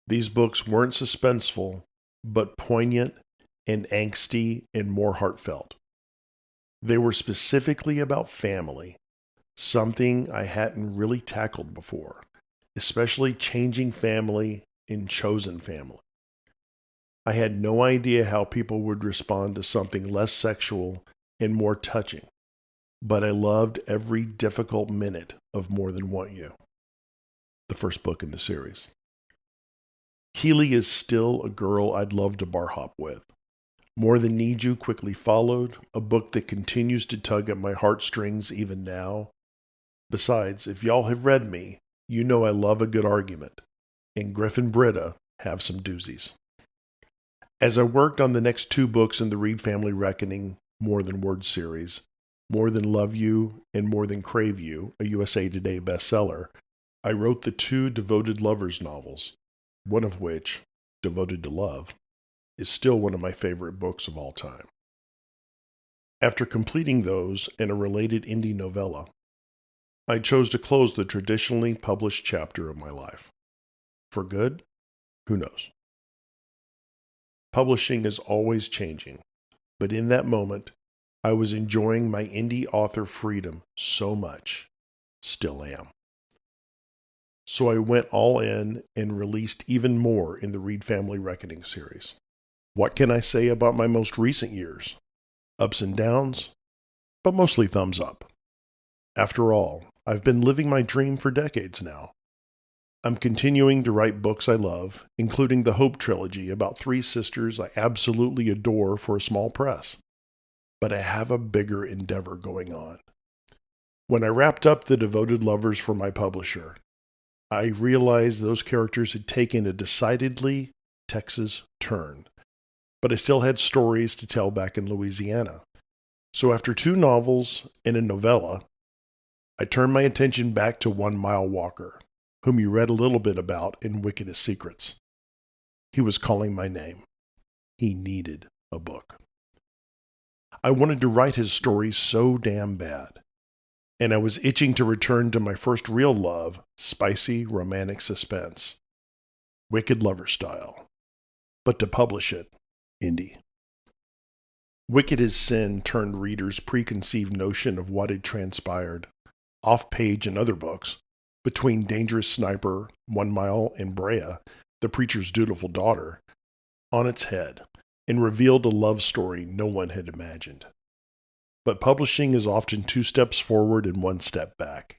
These books weren't suspenseful, but poignant and angsty and more heartfelt. They were specifically about family, something I hadn't really tackled before, especially changing family and chosen family. I had no idea how people would respond to something less sexual and more touching, but I loved every difficult minute of More Than Want You, the first book in the series. Keely is still a girl I'd love to bar hop with. More Than Need You quickly followed, a book that continues to tug at my heartstrings even now. Besides, if y'all have read me, you know I love a good argument, and Griff and Britta have some doozies. As I worked on the next 2 books in the Reed Family Reckoning More Than Words series, More Than Love You and More Than Crave You, a USA Today bestseller, I wrote the 2 Devoted Lovers novels, one of which, Devoted to Love, is still one of my favorite books of all time. After completing those and a related indie novella, I chose to close the traditionally published chapter of my life. For good? Who knows? Publishing is always changing, but in that moment, I was enjoying my indie author freedom so much, still am. So I went all in and released even more in the Reed Family Reckoning series. What can I say about my most recent years? Ups and downs, but mostly thumbs up. After all, I've been living my dream for decades now. I'm continuing to write books I love, including the Hope trilogy about 3 sisters I absolutely adore for a small press. But I have a bigger endeavor going on. When I wrapped up the Devoted Lovers for my publisher, I realized those characters had taken a decidedly Texas turn, but I still had stories to tell back in Louisiana. So after 2 novels and a novella, I turned my attention back to One Mile Walker, whom you read a little bit about in Wickedest Secrets. He was calling my name. He needed a book. I wanted to write his story so damn bad, and I was itching to return to my first real love, spicy romantic suspense, Wicked Lover style, but to publish it indie. Wicked as Sin turned readers' preconceived notion of what had transpired Off Page and other books, Between Dangerous Sniper, 1 Mile, and Brea, The Preacher's Dutiful Daughter, on its head and revealed a love story no one had imagined. But publishing is often 2 steps forward and 1 step back.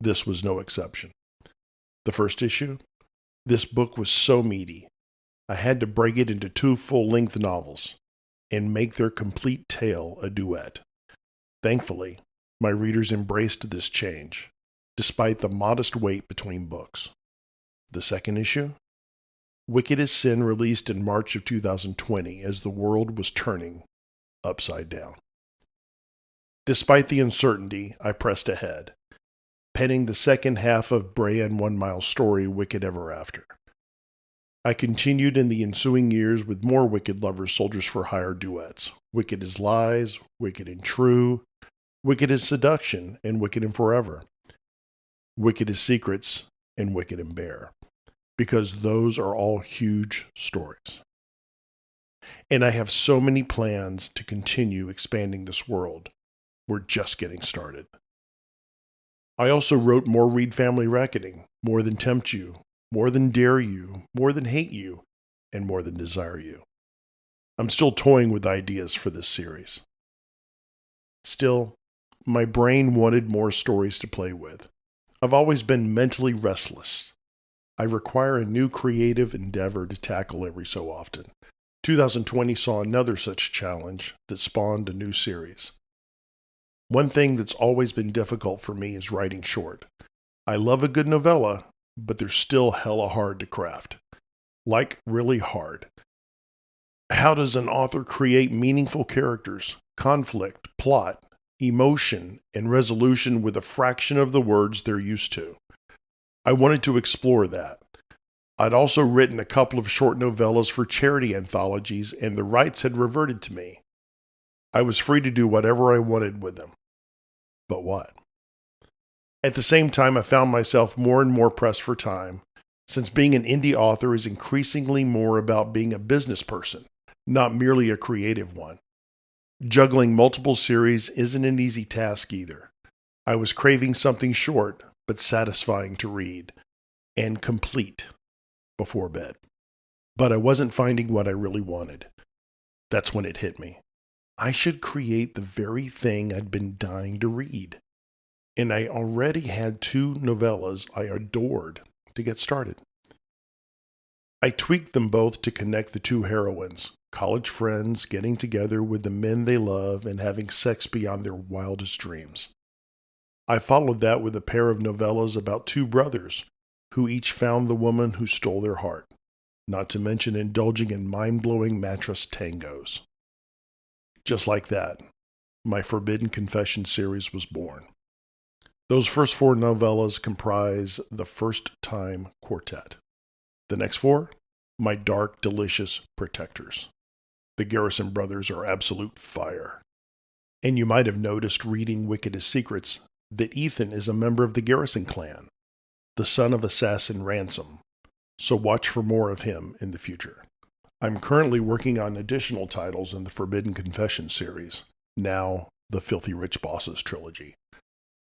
This was no exception. The first issue? This book was so meaty, I had to break it into 2 full-length novels and make their complete tale a duet. Thankfully, my readers embraced this change, despite the modest wait between books. The second issue? Wicked as Sin released in March of 2020 as the world was turning upside down. Despite the uncertainty, I pressed ahead, penning the second half of Brea and 1 Mile story, Wicked Ever After. I continued in the ensuing years with more Wicked Lovers Soldiers for Hire duets, Wicked as Lies, Wicked and True, Wicked as Seduction, and Wicked and Forever, Wicked as Secrets, and Wicked and Bare, because those are all huge stories. And I have so many plans to continue expanding this world. We're just getting started. I also wrote more Read Family Reckoning, More Than Tempt You, More Than Dare You, More Than Hate You, and More Than Desire You. I'm still toying with ideas for this series. Still, my brain wanted more stories to play with. I've always been mentally restless. I require a new creative endeavor to tackle every so often. 2020 saw another such challenge that spawned a new series. One thing that's always been difficult for me is writing short. I love a good novella, but they're still hella hard to craft. Like, really hard. How does an author create meaningful characters, conflict, plot, emotion, and resolution with a fraction of the words they're used to? I wanted to explore that. I'd also written a couple of short novellas for charity anthologies, and the rights had reverted to me. I was free to do whatever I wanted with them. But what? At the same time, I found myself more and more pressed for time, since being an indie author is increasingly more about being a business person, not merely a creative one. Juggling multiple series isn't an easy task either. I was craving something short, but satisfying to read, and complete before bed. But I wasn't finding what I really wanted. That's when it hit me. I should create the very thing I'd been dying to read. And I already had 2 novellas I adored to get started. I tweaked them both to connect the 2 heroines, college friends getting together with the men they love and having sex beyond their wildest dreams. I followed that with a pair of novellas about 2 brothers who each found the woman who stole their heart, not to mention indulging in mind-blowing mattress tangos. Just like that, my Forbidden Confession series was born. Those first 4 novellas comprise the First Time Quartet. The next 4, my dark, delicious protectors. The Garrison brothers are absolute fire. And you might have noticed reading Wicked as Secrets that Ethan is a member of the Garrison clan, the son of assassin Ransom, so watch for more of him in the future. I'm currently working on additional titles in the Forbidden Confession series, now the Filthy Rich Bosses trilogy.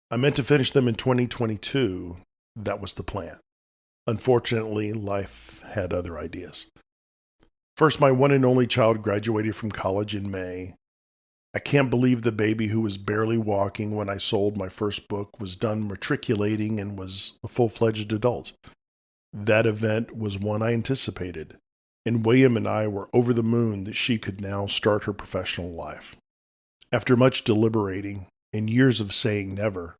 I meant to finish them in 2022. That was the plan. Unfortunately, life had other ideas. First, my one and only child graduated from college in May. I can't believe the baby who was barely walking when I sold my first book was done matriculating and was a full-fledged adult. That event was one I anticipated, and William and I were over the moon that she could now start her professional life. After much deliberating and years of saying never,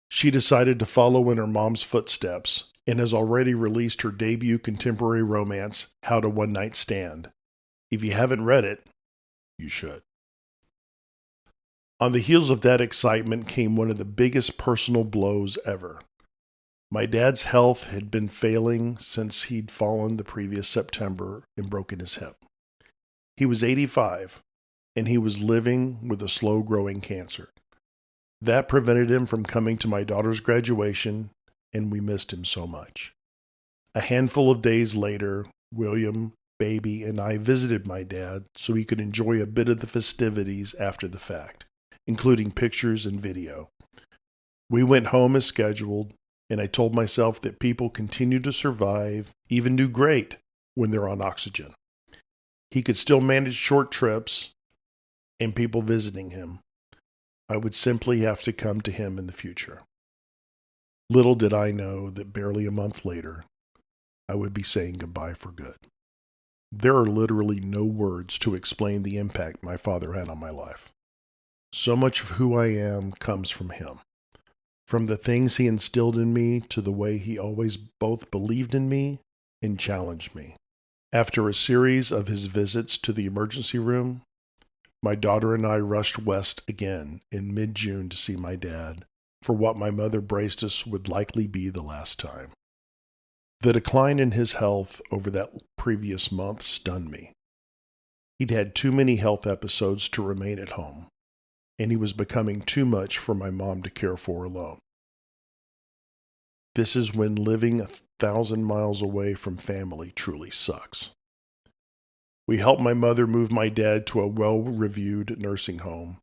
she decided to follow in her mom's footsteps and has already released her debut contemporary romance, How to One Night Stand. If you haven't read it, you should. On the heels of that excitement came one of the biggest personal blows ever. My dad's health had been failing since he'd fallen the previous September and broken his hip. He was 85, and he was living with a slow-growing cancer. That prevented him from coming to my daughter's graduation, and we missed him so much. A handful of days later, William, baby, and I visited my dad so he could enjoy a bit of the festivities after the fact, including pictures and video. We went home as scheduled, and I told myself that people continue to survive, even do great, when they're on oxygen. He could still manage short trips and people visiting him. I would simply have to come to him in the future. Little did I know that barely a month later, I would be saying goodbye for good. There are literally no words to explain the impact my father had on my life. So much of who I am comes from him. From the things he instilled in me to the way he always both believed in me and challenged me. After a series of his visits to the emergency room, my daughter and I rushed west again in mid-June to see my dad for what my mother braced us would likely be the last time. The decline in his health over that previous month stunned me. He'd had too many health episodes to remain at home, and he was becoming too much for my mom to care for alone. This is when living 1,000 miles away from family truly sucks. We helped my mother move my dad to a well-reviewed nursing home,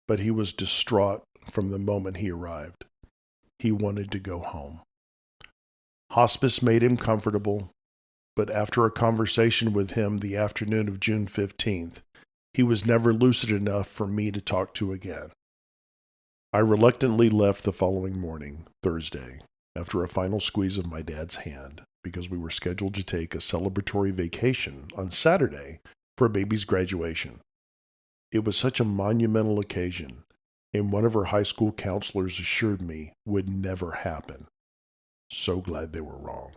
but he was distraught from the moment he arrived. He wanted to go home. Hospice made him comfortable, but after a conversation with him the afternoon of June 15th, he was never lucid enough for me to talk to again. I reluctantly left the following morning, Thursday, after a final squeeze of my dad's hand, because we were scheduled to take a celebratory vacation on Saturday for baby's graduation. It was such a monumental occasion, and one of her high school counselors assured me would never happen. So glad they were wrong.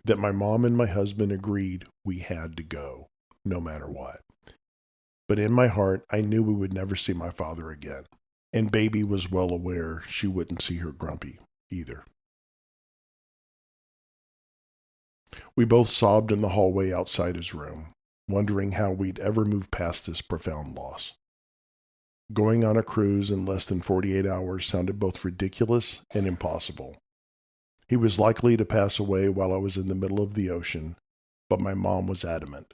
That my mom and my husband agreed we had to go, no matter what. But in my heart, I knew we would never see my father again, and baby was well aware she wouldn't see her grumpy either. We both sobbed in the hallway outside his room, wondering how we'd ever move past this profound loss. Going on a cruise in less than 48 hours sounded both ridiculous and impossible. He was likely to pass away while I was in the middle of the ocean, but my mom was adamant.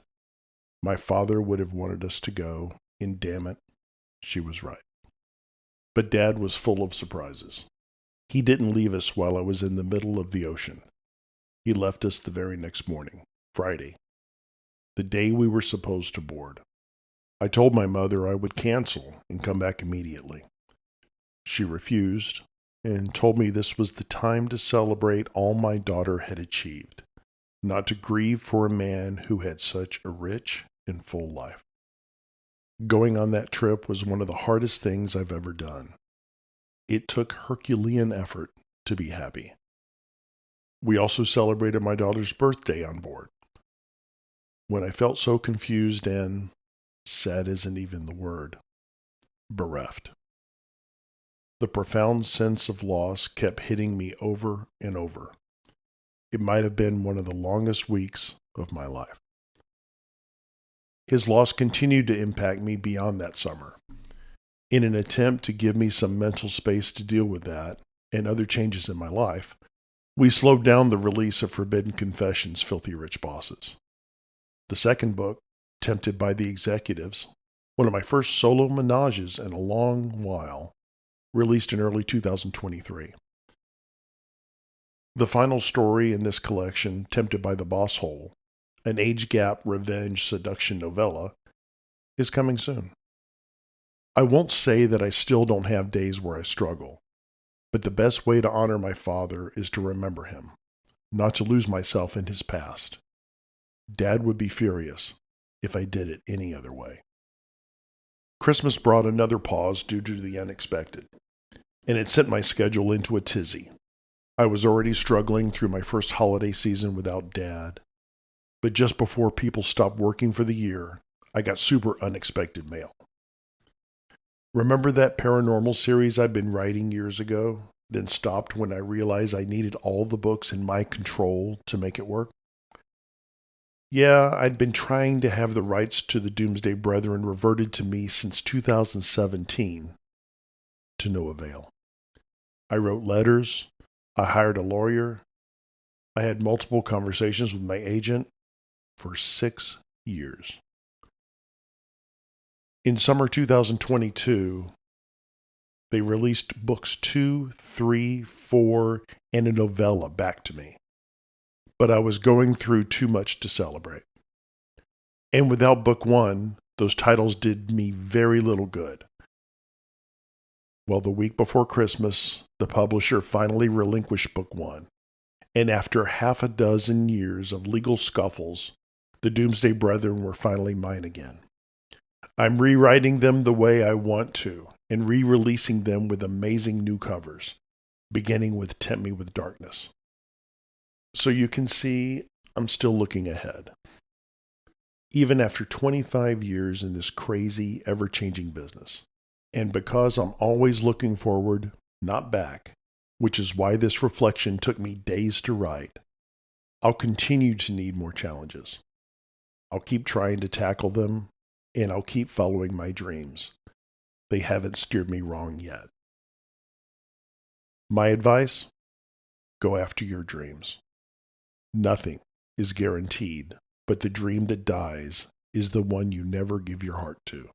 My father would have wanted us to go, and damn it, she was right. But Dad was full of surprises. He didn't leave us while I was in the middle of the ocean. He left us the very next morning, Friday, the day we were supposed to board. I told my mother I would cancel and come back immediately. She refused and told me this was the time to celebrate all my daughter had achieved, not to grieve for a man who had such a rich and full life. Going on that trip was one of the hardest things I've ever done. It took Herculean effort to be happy. We also celebrated my daughter's birthday on board. When I felt so confused and, sad isn't even the word, bereft. The profound sense of loss kept hitting me over and over. It might have been one of the longest weeks of my life. His loss continued to impact me beyond that summer. In an attempt to give me some mental space to deal with that and other changes in my life, we slowed down the release of Forbidden Confessions' Filthy Rich Bosses. The second book, Tempted by the Executives, one of my first solo menages in a long while, released in early 2023. The final story in this collection, Tempted by the Boss Hole, an age gap revenge seduction novella, is coming soon. I won't say that I still don't have days where I struggle, but the best way to honor my father is to remember him, not to lose myself in his past. Dad would be furious if I did it any other way. Christmas brought another pause due to the unexpected, and it sent my schedule into a tizzy. I was already struggling through my first holiday season without Dad, but just before people stopped working for the year, I got super unexpected mail. Remember that paranormal series I'd been writing years ago, then stopped when I realized I needed all the books in my control to make it work? Yeah, I'd been trying to have the rights to the Doomsday Brethren reverted to me since 2017, to no avail. I wrote letters, I hired a lawyer, I had multiple conversations with my agent for 6 years. In summer 2022, They released books 2, 3, 4, and a novella back to me. But I was going through too much to celebrate. And without book 1, those titles did me very little good. Well, the week before Christmas, the publisher finally relinquished book 1. And after half a dozen years of legal scuffles, the Doomsday Brethren were finally mine again. I'm rewriting them the way I want to, and re-releasing them with amazing new covers, beginning with Tempt Me with Darkness. So you can see I'm still looking ahead. Even after 25 years in this crazy, ever-changing business. And because I'm always looking forward, not back, which is why this reflection took me days to write, I'll continue to need more challenges. I'll keep trying to tackle them, and I'll keep following my dreams. They haven't steered me wrong yet. My advice? Go after your dreams. Nothing is guaranteed, but the dream that dies is the one you never give your heart to.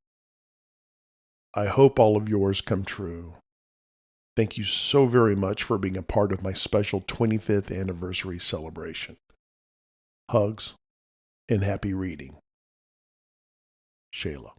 I hope all of yours come true. Thank you so very much for being a part of my special 25th anniversary celebration. Hugs and happy reading. Shayla.